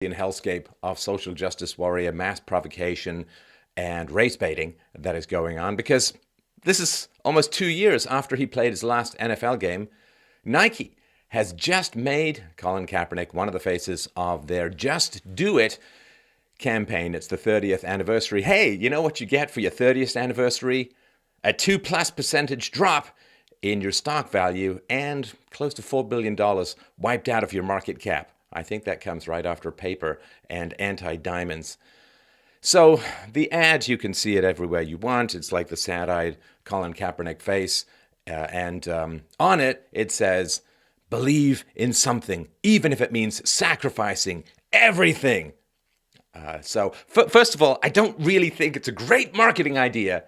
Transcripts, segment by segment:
hellscape of social justice warrior, mass provocation, and race baiting that is going on, because this is almost 2 years after he played his last NFL game. Nike has just made Colin Kaepernick one of the faces of their Just Do It campaign. It's the 30th anniversary. Hey, you know what you get for your 30th anniversary? A 2+% drop in your stock value and close to $4 billion wiped out of your market cap. I think that comes right after paper and anti-diamonds. So the ad, you can see it everywhere you want. It's like the sad-eyed Colin Kaepernick face. And on it, it says, believe in something, even if it means sacrificing everything. So first of all, I don't really think it's a great marketing idea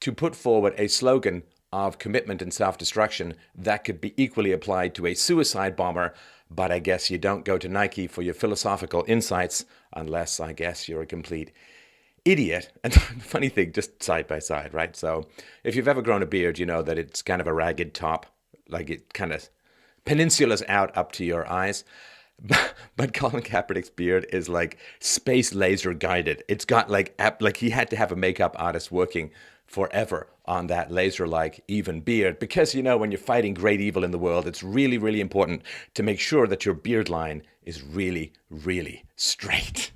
to put forward a slogan of commitment and self-destruction that could be equally applied to a suicide bomber. But I guess you don't go to Nike for your philosophical insights unless, I guess, you're a complete idiot. And funny thing, just side by side, right? So if you've ever grown a beard, you know that it's kind of a ragged top, like it kind of peninsulas out up to your eyes. But Colin Kaepernick's beard is like space laser guided. It's got like he had to have a makeup artist working forever on that laser-like even beard, because, you know, when you're fighting great evil in the world, it's really, really important to make sure that your beard line is really, really straight.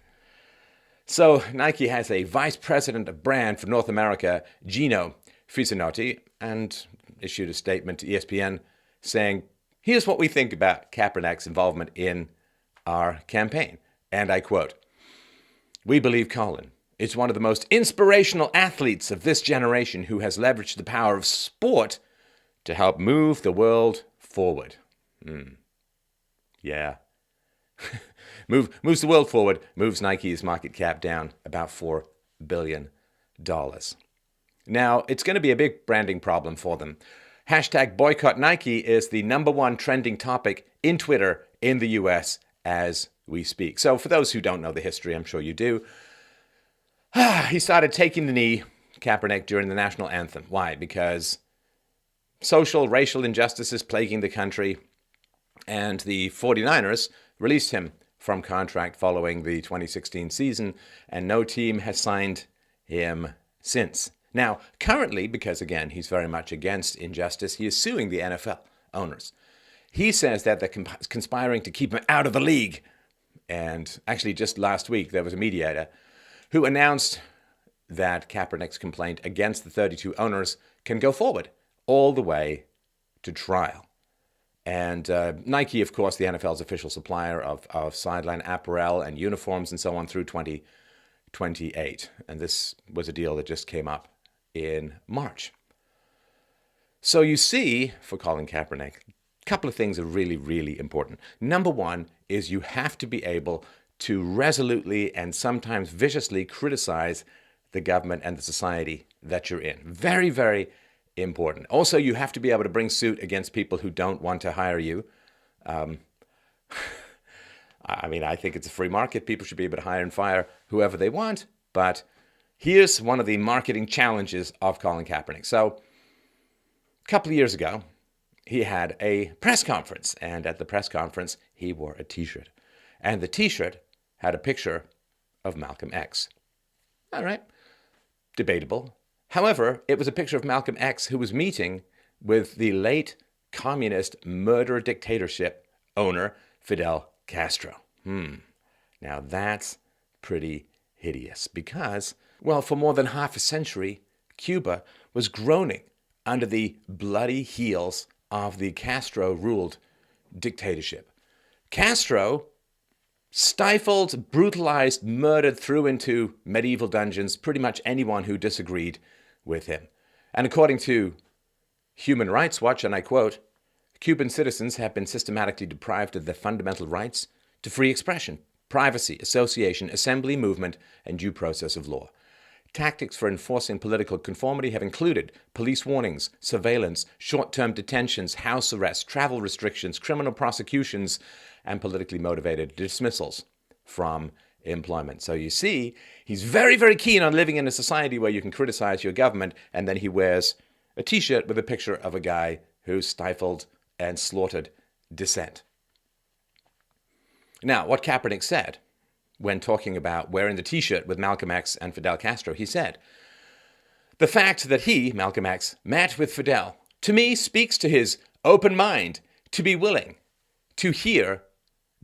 So Nike has a vice president of brand for North America, Gino Fisanotti, and issued a statement to ESPN saying, here's what we think about Kaepernick's involvement in our campaign. And I quote, "We believe Colin is one of the most inspirational athletes of this generation who has leveraged the power of sport to help move the world forward." Yeah. Moves the world forward, moves Nike's market cap down about $4 billion. Now, it's going to be a big branding problem for them. Hashtag boycott Nike is the #1 trending topic in Twitter in the US as we speak. So for those who don't know the history, I'm sure you do, he started taking the knee, Kaepernick, during the national anthem. Why? Because social, racial injustices plaguing the country, and the 49ers released him from contract following the 2016 season, and no team has signed him since. Now, currently, because again, he's very much against injustice, he is suing the NFL owners. He says that they're conspiring to keep him out of the league. And actually, just last week, there was a mediator who announced that Kaepernick's complaint against the 32 owners can go forward all the way to trial. And Nike, of course, the NFL's official supplier of sideline apparel and uniforms and so on through 2028. And this was a deal that just came up in March. So you see, for Colin Kaepernick, a couple of things are really, really important. #1 is you have to be able to resolutely and sometimes viciously criticize the government and the society that you're in. Very, very important. Also, you have to be able to bring suit against people who don't want to hire you. I mean, I think it's a free market. People should be able to hire and fire whoever they want. But here's one of the marketing challenges of Colin Kaepernick. So a couple of years ago, he had a press conference. And at the press conference, he wore a T-shirt. And the T-shirt had a picture of Malcolm X. All right. Debatable. However, it was a picture of Malcolm X who was meeting with the late communist murder dictatorship owner, Fidel Castro. Now that's pretty hideous because, well, for more than half a century, Cuba was groaning under the bloody heels of the Castro-ruled dictatorship. Castro stifled, brutalized, murdered, threw into medieval dungeons pretty much anyone who disagreed with him. And according to Human Rights Watch, and I quote, "Cuban citizens have been systematically deprived of their fundamental rights to free expression, privacy, association, assembly, movement, and due process of law. Tactics for enforcing political conformity have included police warnings, surveillance, short-term detentions, house arrests, travel restrictions, criminal prosecutions, and politically motivated dismissals from employment." So you see, he's very, very keen on living in a society where you can criticize your government, and then he wears a T-shirt with a picture of a guy who stifled and slaughtered dissent. Now, what Kaepernick said when talking about wearing the T-shirt with Malcolm X and Fidel Castro. He said, "The fact that he, Malcolm X, met with Fidel, to me speaks to his open mind to be willing to hear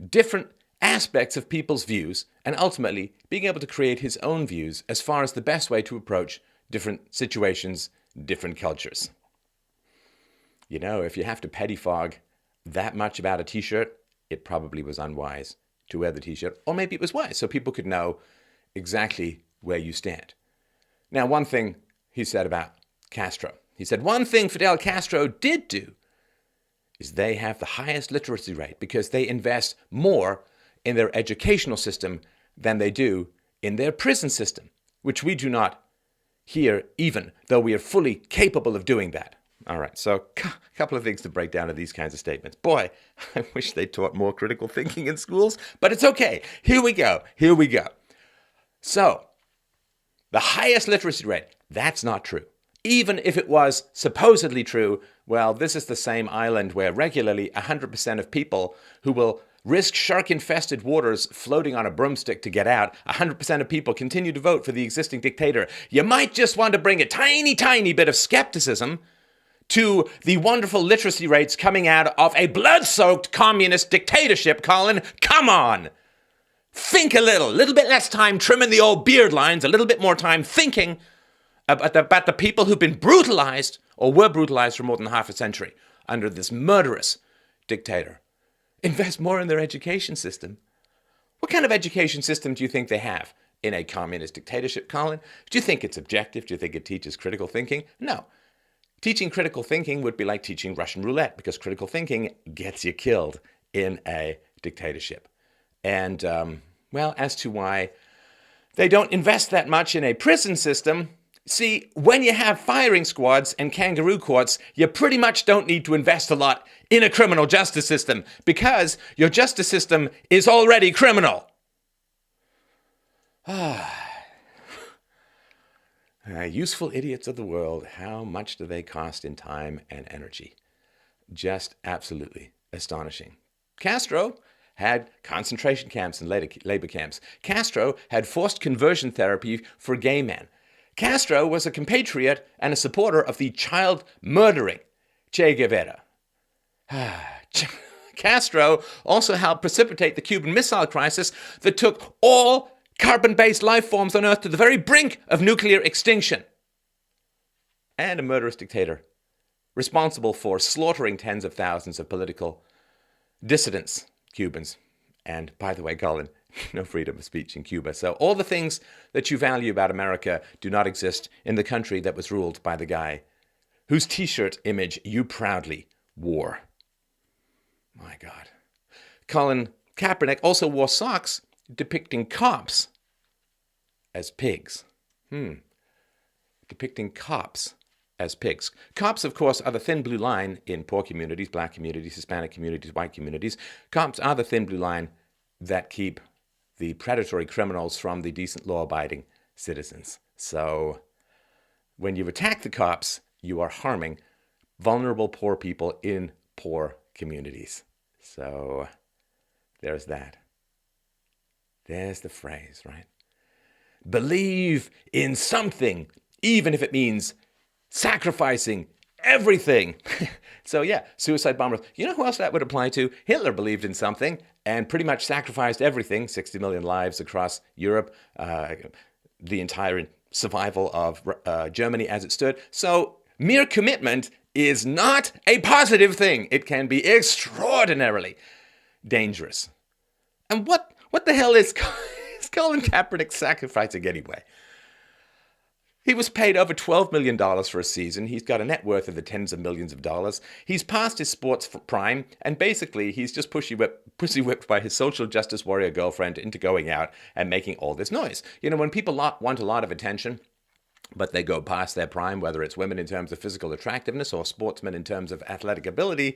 different aspects of people's views and ultimately being able to create his own views as far as the best way to approach different situations, different cultures." You know, if you have to pettifog that much about a T-shirt, it probably was unwise to wear the T-shirt, or maybe it was wise so people could know exactly where you stand. Now, one thing he said about Castro, he said, one thing Fidel Castro did do is they have the highest literacy rate because they invest more in their educational system than they do in their prison system, which we do not here even, though we are fully capable of doing that. All right, so a couple of things to break down of these kinds of statements. Boy, I wish they taught more critical thinking in schools, but it's okay. Here we go. So, the highest literacy rate, that's not true. Even if it was supposedly true, well, this is the same island where regularly 100% of people who will risk shark-infested waters floating on a broomstick to get out, 100% of people continue to vote for the existing dictator. You might just want to bring a tiny, tiny bit of skepticism to the wonderful literacy rates coming out of a blood-soaked communist dictatorship, Colin. Come on! Think a little bit less time trimming the old beard lines, a little bit more time thinking about the people who've been brutalized or were brutalized for more than half a century under this murderous dictator. Invest more in their education system. What kind of education system do you think they have in a communist dictatorship, Colin? Do you think it's objective? Do you think it teaches critical thinking? No. Teaching critical thinking would be like teaching Russian roulette because critical thinking gets you killed in a dictatorship. And, well, as to why they don't invest that much in a prison system, see, when you have firing squads and kangaroo courts, you pretty much don't need to invest a lot in a criminal justice system because your justice system is already criminal. Useful idiots of the world, how much do they cost in time and energy? Just absolutely astonishing. Castro had concentration camps and labor camps. Castro had forced conversion therapy for gay men. Castro was a compatriot and a supporter of the child-murdering Che Guevara. Castro also helped precipitate the Cuban Missile Crisis that took all carbon-based life forms on Earth to the very brink of nuclear extinction. And a murderous dictator, responsible for slaughtering tens of thousands of political dissidents, Cubans. And by the way, Colin, no freedom of speech in Cuba. So all the things that you value about America do not exist in the country that was ruled by the guy whose T-shirt image you proudly wore. My God. Colin Kaepernick also wore socks depicting cops as pigs. Depicting cops as pigs. Cops, of course, are the thin blue line in poor communities, black communities, Hispanic communities, white communities. Cops are the thin blue line that keep the predatory criminals from the decent law-abiding citizens. So when you attack the cops, you are harming vulnerable poor people in poor communities. So there's that. There's the phrase, right? Believe in something, even if it means sacrificing everything. So yeah, suicide bombers. You know who else that would apply to? Hitler believed in something and pretty much sacrificed everything, 60 million lives across Europe, the entire survival of Germany as it stood. So mere commitment is not a positive thing. It can be extraordinarily dangerous. And what the hell is Colin Kaepernick sacrificing anyway? He was paid over $12 million for a season. He's got a net worth of the tens of millions of dollars. He's past his sports prime, and basically he's just pussy whipped by his social justice warrior girlfriend into going out and making all this noise. You know, when people want a lot of attention, but they go past their prime, whether it's women in terms of physical attractiveness or sportsmen in terms of athletic ability,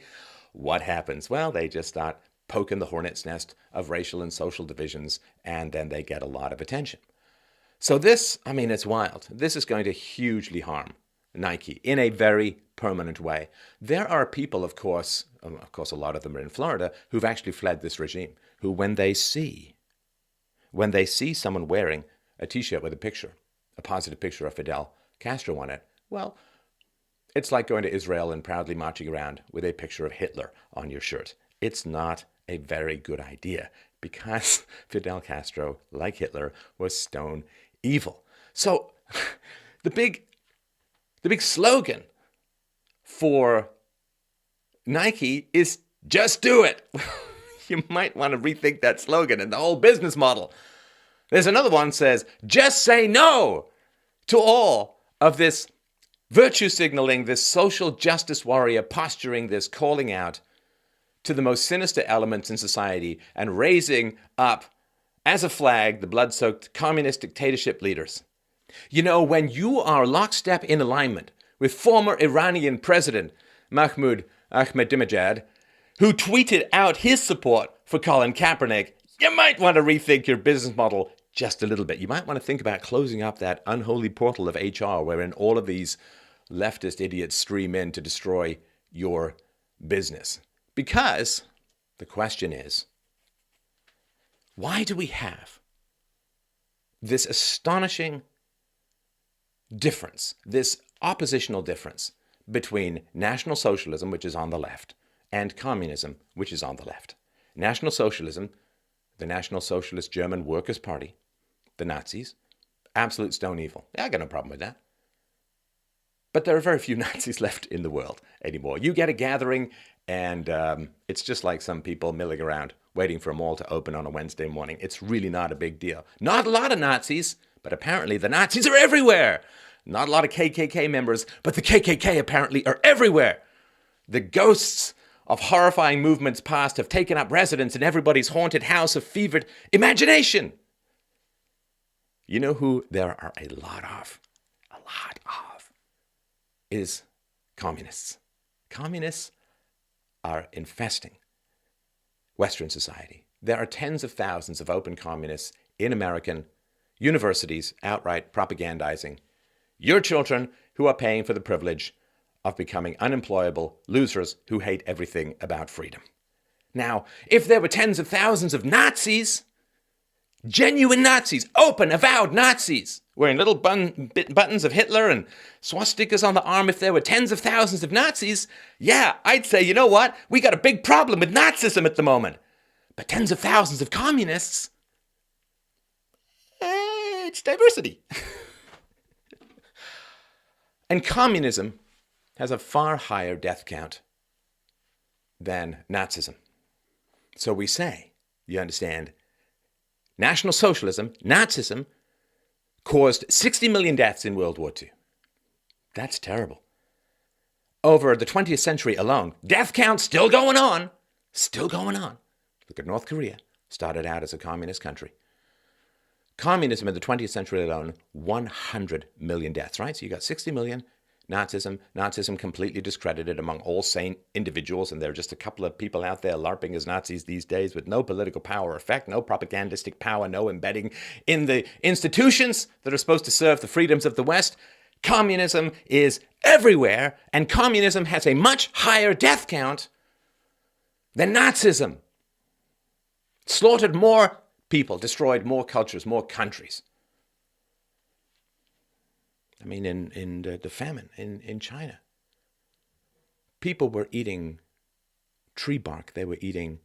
what happens? Well, they just start poking the hornet's nest of racial and social divisions, and then they get a lot of attention. So this, I mean, it's wild. This is going to hugely harm Nike in a very permanent way. There are people, of course, a lot of them are in Florida, who've actually fled this regime, who when they see when they see someone wearing a t-shirt with a positive picture of Fidel Castro on it, well, it's like going to Israel and proudly marching around with a picture of Hitler on your shirt. It's not a very good idea because Fidel Castro, like Hitler, was stone evil. So the big slogan for Nike is just do it. You might want to rethink that slogan and the whole business model. There's another one that says, just say no to all of this virtue signaling, this social justice warrior posturing, this calling out to the most sinister elements in society and raising up as a flag the blood-soaked communist dictatorship leaders. You know, when you are lockstep in alignment with former Iranian President Mahmoud Ahmadinejad, who tweeted out his support for Colin Kaepernick, you might want to rethink your business model just a little bit. You might want to think about closing up that unholy portal of HR wherein all of these leftist idiots stream in to destroy your business. Because the question is, why do we have this astonishing difference, this oppositional difference between National Socialism, which is on the left, and communism, which is on the left? National Socialism, the National Socialist German Workers' Party, the Nazis, absolute stone evil. Yeah, I got no problem with that. But there are very few Nazis left in the world anymore. You get a gathering and it's just like some people milling around waiting for a mall to open on a Wednesday morning. It's really not a big deal. Not a lot of Nazis, but apparently the Nazis are everywhere. Not a lot of KKK members, but the KKK apparently are everywhere. The ghosts of horrifying movements past have taken up residence in everybody's haunted house of fevered imagination. You know who there are a lot of, is communists. Communists are infesting Western society. There are tens of thousands of open communists in American universities outright propagandizing your children who are paying for the privilege of becoming unemployable losers who hate everything about freedom. Now, if there were tens of thousands of Nazis, genuine Nazis, open, avowed Nazis, wearing little buttons of Hitler and swastikas on the arm, if there were tens of thousands of Nazis, yeah, I'd say, you know what? We got a big problem with Nazism at the moment. But tens of thousands of communists, it's diversity. And communism has a far higher death count than Nazism. So we say, you understand, National Socialism, Nazism, caused 60 million deaths in World War II. That's terrible. Over the 20th century alone, death count still going on. Still going on. Look at North Korea. Started out as a communist country. Communism in the 20th century alone, 100 million deaths, right? So you got 60 million. Nazism completely discredited among all sane individuals, and there are just a couple of people out there LARPing as Nazis these days with no political power or effect, no propagandistic power, no embedding in the institutions that are supposed to serve the freedoms of the West. Communism is everywhere, and communism has a much higher death count than Nazism. Slaughtered more people, destroyed more cultures, more countries. I mean, in the famine in China, people were eating tree bark. They were eating,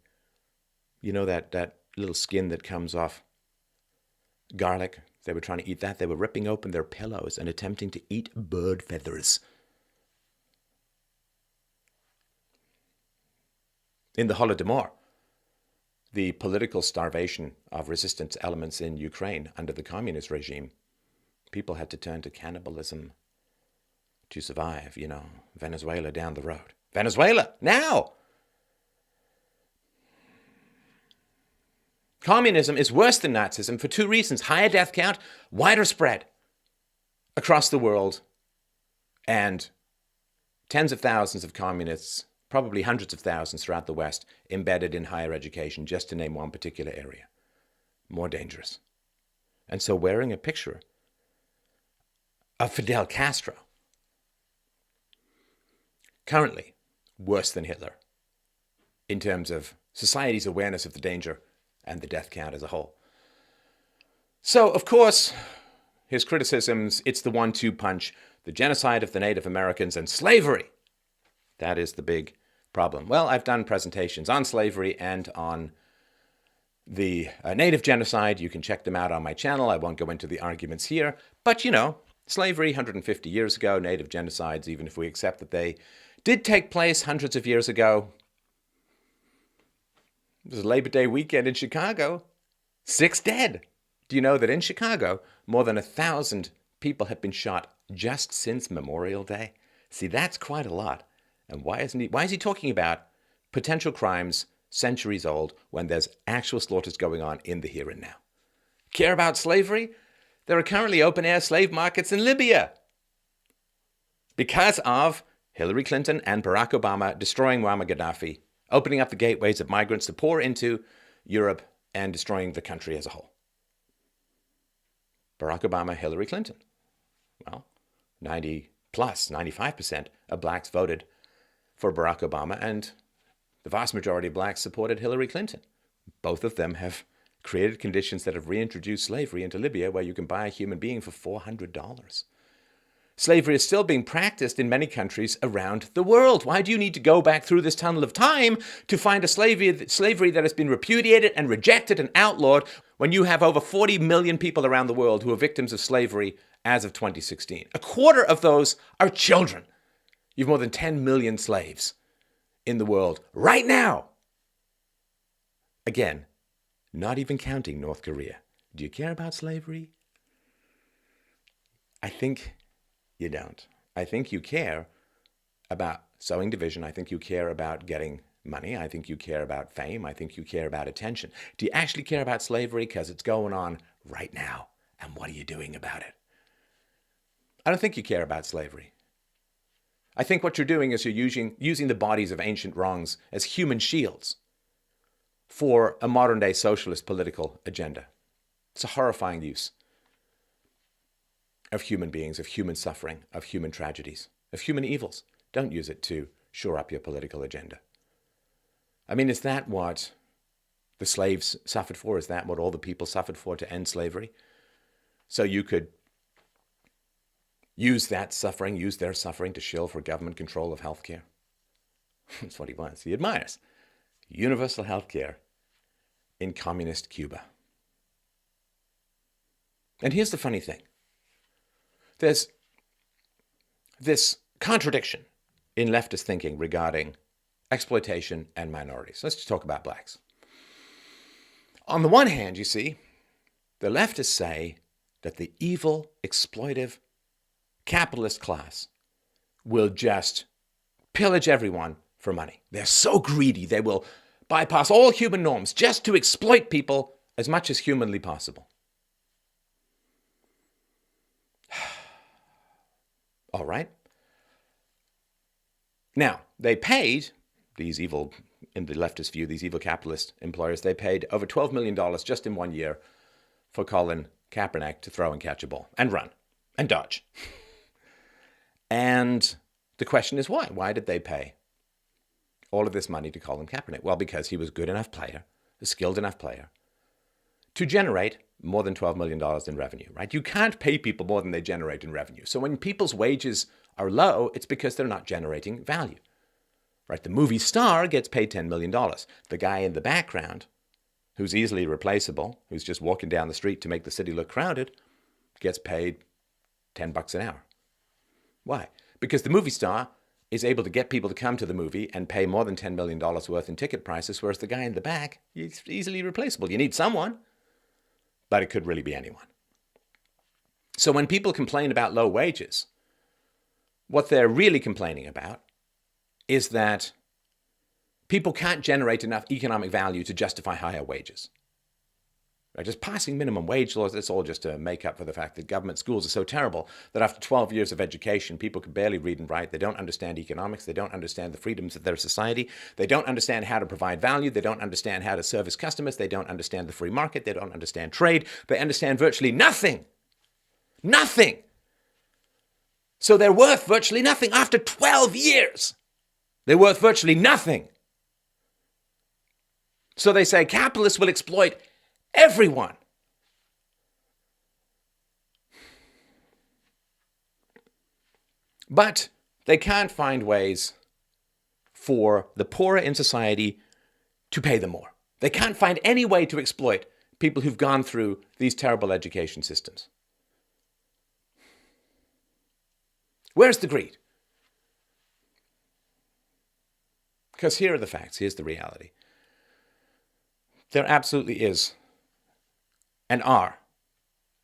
you know, that little skin that comes off garlic. They were trying to eat that. They were ripping open their pillows and attempting to eat bird feathers. In the Holodomor, the political starvation of resistance elements in Ukraine under the communist regime, people had to turn to cannibalism to survive, you know. Venezuela down the road. Venezuela, now! Communism is worse than Nazism for two reasons. Higher death count, wider spread across the world, and tens of thousands of communists, probably hundreds of thousands throughout the West, embedded in higher education, just to name one particular area. More dangerous. And so wearing a picture of Fidel Castro, currently worse than Hitler in terms of society's awareness of the danger and the death count as a whole. So, of course, his criticisms, it's the 1-2 punch, the genocide of the Native Americans and slavery. That is the big problem. Well, I've done presentations on slavery and on the Native genocide. You can check them out on my channel. I won't go into the arguments here. But, slavery 150 years ago, Native genocides, even if we accept that they did take place hundreds of years ago. It was Labor Day weekend in Chicago. 6 dead. Do you know that in Chicago, more than 1,000 people have been shot just since Memorial Day? See, that's quite a lot. And why is he talking about potential crimes centuries old when there's actual slaughters going on in the here and now? Care about slavery? There are currently open-air slave markets in Libya because of Hillary Clinton and Barack Obama destroying Muammar Gaddafi, opening up the gateways of migrants to pour into Europe and destroying the country as a whole. Barack Obama, Hillary Clinton. Well, 95% of blacks voted for Barack Obama, and the vast majority of blacks supported Hillary Clinton. Both of them have created conditions that have reintroduced slavery into Libya, where you can buy a human being for $400. Slavery is still being practiced in many countries around the world. Why do you need to go back through this tunnel of time to find a slavery that has been repudiated and rejected and outlawed when you have over 40 million people around the world who are victims of slavery as of 2016? A quarter of those are children. You have more than 10 million slaves in the world right now. Again, not even counting North Korea. Do you care about slavery? I think you don't. I think you care about sowing division. I think you care about getting money. I think you care about fame. I think you care about attention. Do you actually care about slavery? Because it's going on right now. And what are you doing about it? I don't think you care about slavery. I think what you're doing is you're using the bodies of ancient wrongs as human shields for a modern-day socialist political agenda. It's a horrifying use of human beings, of human suffering, of human tragedies, of human evils. Don't use it to shore up your political agenda. I mean, is that what the slaves suffered for? Is that what all the people suffered for, to end slavery? So you could use their suffering to shill for government control of healthcare. That's what he wants. He admires universal healthcare in communist Cuba. And here's the funny thing. There's this contradiction in leftist thinking regarding exploitation and minorities. Let's just talk about blacks. On the one hand, you see, the leftists say that the evil, exploitive, capitalist class will just pillage everyone for money. They're so greedy, they will bypass all human norms just to exploit people as much as humanly possible. All right. Now, they paid these evil, in the leftist view, these evil capitalist employers, they paid over $12 million just in 1 year for Colin Kaepernick to throw and catch a ball and run and dodge. And the question is why? Why did they pay all of this money to Colin Kaepernick? Well, because he was a good enough player, a skilled enough player, to generate more than $12 million in revenue, right? You can't pay people more than they generate in revenue. So when people's wages are low, it's because they're not generating value, right? The movie star gets paid $10 million. The guy in the background, who's easily replaceable, who's just walking down the street to make the city look crowded, gets paid $10 an hour. Why? Because the movie star is able to get people to come to the movie and pay more than $10 million worth in ticket prices, whereas the guy in the back is easily replaceable. You need someone, but it could really be anyone. So when people complain about low wages, what they're really complaining about is that people can't generate enough economic value to justify higher wages. Right? Just passing minimum wage laws, it's all just to make up for the fact that government schools are so terrible that after 12 years of education, people can barely read and write. They don't understand economics. They don't understand the freedoms of their society. They don't understand how to provide value. They don't understand how to service customers. They don't understand the free market. They don't understand trade. They understand virtually nothing. Nothing. So they're worth virtually nothing after 12 years. They're worth virtually nothing. So they say capitalists will exploit everyone. But they can't find ways for the poorer in society to pay them more. They can't find any way to exploit people who've gone through these terrible education systems. Where's the greed? Because here are the facts, here's the reality. There absolutely is, and are,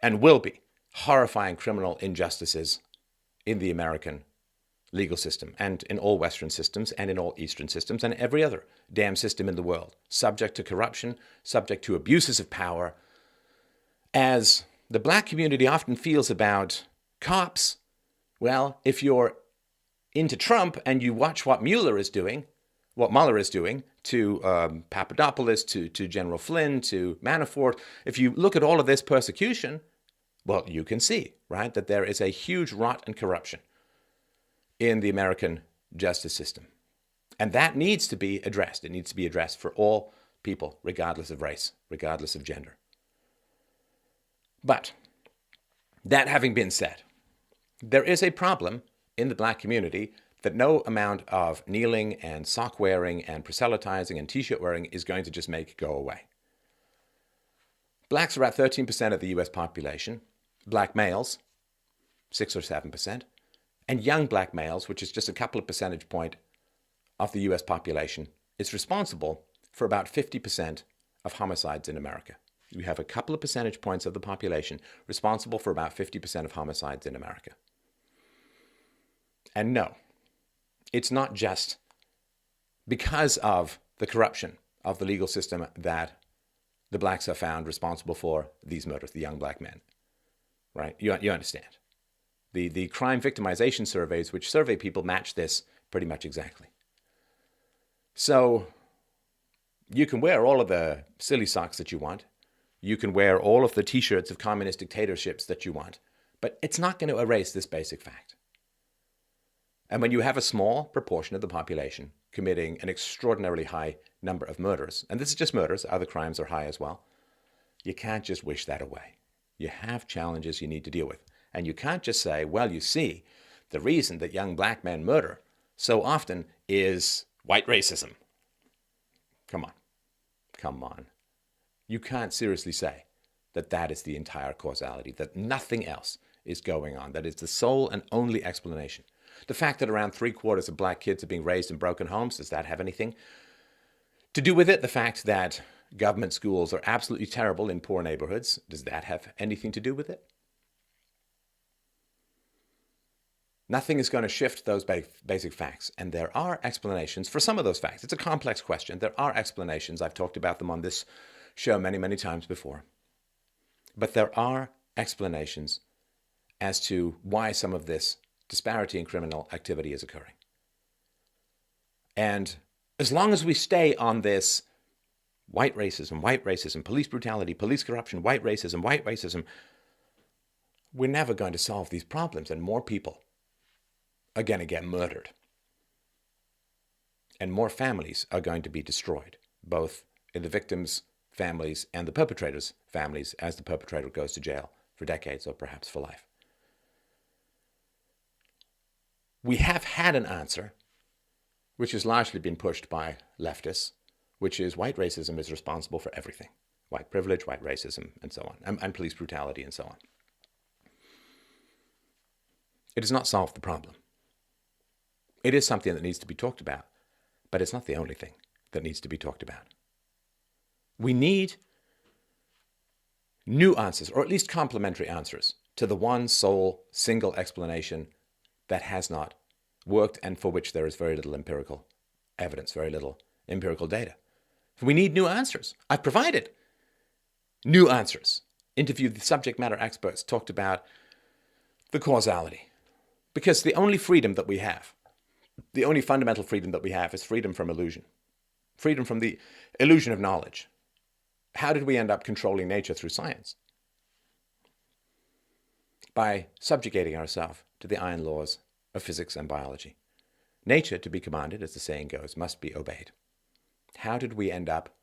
and will be, horrifying criminal injustices in the American legal system, and in all Western systems, and in all Eastern systems, and every other damn system in the world, subject to corruption, subject to abuses of power. As the black community often feels about cops, well, if you're into Trump and you watch what Mueller is doing, what Mueller is doing to Papadopoulos, to General Flynn, to Manafort, if you look at all of this persecution, well, you can see, right, that there is a huge rot and corruption in the American justice system. And that needs to be addressed. It needs to be addressed for all people, regardless of race, regardless of gender. But that having been said, there is a problem in the black community that no amount of kneeling and sock wearing and proselytizing and t-shirt wearing is going to just make go away. Blacks are about 13% of the US population, black males, 6 or 7%, and young black males, which is just a couple of percentage points of the US population, is responsible for about 50% of homicides in America. We have a couple of percentage points of the population responsible for about 50% of homicides in America. And no, it's not just because of the corruption of the legal system that the blacks are found responsible for these murders, the young black men, right? You understand. The crime victimization surveys, which survey people, match this pretty much exactly. So you can wear all of the silly socks that you want. You can wear all of the t-shirts of communist dictatorships that you want, but it's not going to erase this basic fact. And when you have a small proportion of the population committing an extraordinarily high number of murders, and this is just murders, other crimes are high as well, you can't just wish that away. You have challenges you need to deal with. And you can't just say, well, you see, the reason that young black men murder so often is white racism. Come on. Come on. You can't seriously say that that is the entire causality, that nothing else is going on, that is the sole and only explanation. The fact that around 3/4 of black kids are being raised in broken homes, does that have anything to do with it? The fact that government schools are absolutely terrible in poor neighborhoods, does that have anything to do with it? Nothing is going to shift those basic facts, and there are explanations for some of those facts. It's a complex question. There are explanations. I've talked about them on this show many, many times before. But there are explanations as to why some of this disparity in criminal activity is occurring. And as long as we stay on this white racism, police brutality, police corruption, white racism, we're never going to solve these problems, and more people are going to get murdered. And more families are going to be destroyed, both in the victims' families and the perpetrators' families, as the perpetrator goes to jail for decades or perhaps for life. We have had an answer, which has largely been pushed by leftists, which is white racism is responsible for everything. White privilege, white racism, and so on, and police brutality, and so on. It does not solve the problem. It is something that needs to be talked about, but it's not the only thing that needs to be talked about. We need new answers, or at least complementary answers, to the one sole, single explanation that has not worked and for which there is very little empirical evidence, very little empirical data. We need new answers. I've provided new answers. Interviewed the subject matter experts, talked about the causality. Because the only freedom that we have, the only fundamental freedom that we have, is freedom from illusion. Freedom from the illusion of knowledge. How did we end up controlling nature through science? By subjugating ourselves to the iron laws of physics and biology. Nature, to be commanded, as the saying goes, must be obeyed. How did we end up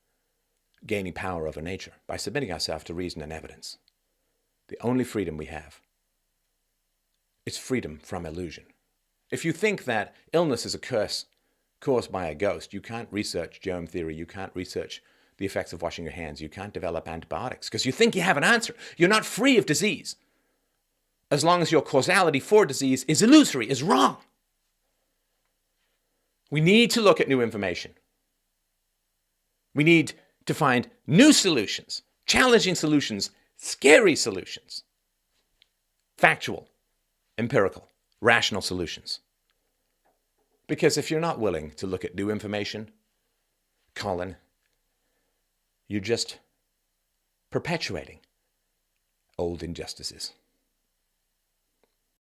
gaining power over nature? By submitting ourselves to reason and evidence. The only freedom we have is freedom from illusion. If you think that illness is a curse caused by a ghost, you can't research germ theory, you can't research the effects of washing your hands, you can't develop antibiotics because you think you have an answer. You're not free of disease as long as your causality for disease is illusory, is wrong. We need to look at new information. We need to find new solutions, challenging solutions, scary solutions, factual, empirical, rational solutions. Because if you're not willing to look at new information, Colin, you're just perpetuating old injustices.